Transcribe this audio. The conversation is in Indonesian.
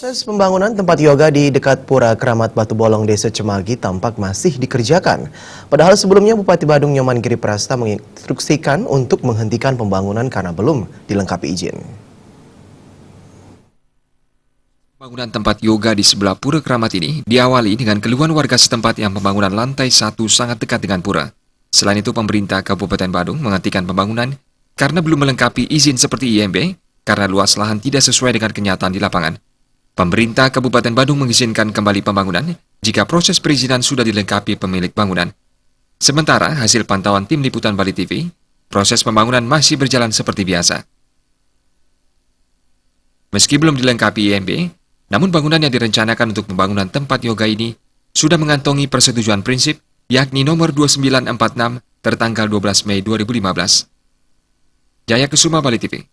Proses pembangunan tempat yoga di dekat Pura Keramat Batu Bolong, Desa Cemagi tampak masih dikerjakan. Padahal sebelumnya Bupati Badung Nyoman Giriprasta menginstruksikan untuk menghentikan pembangunan karena belum dilengkapi izin. Pembangunan tempat yoga di sebelah Pura Keramat ini diawali dengan keluhan warga setempat yang pembangunan lantai 1 sangat dekat dengan pura. Selain itu, pemerintah Kabupaten Badung menghentikan pembangunan karena belum melengkapi izin seperti IMB karena luas lahan tidak sesuai dengan kenyataan di lapangan. Pemerintah Kabupaten Badung mengizinkan kembali pembangunan jika proses perizinan sudah dilengkapi pemilik bangunan. Sementara hasil pantauan tim liputan Bali TV, proses pembangunan masih berjalan seperti biasa. Meski belum dilengkapi IMB, namun bangunan yang direncanakan untuk pembangunan tempat yoga ini sudah mengantongi persetujuan prinsip yakni nomor 2946 tertanggal 12 Mei 2015. Jaya Kesuma, Bali TV.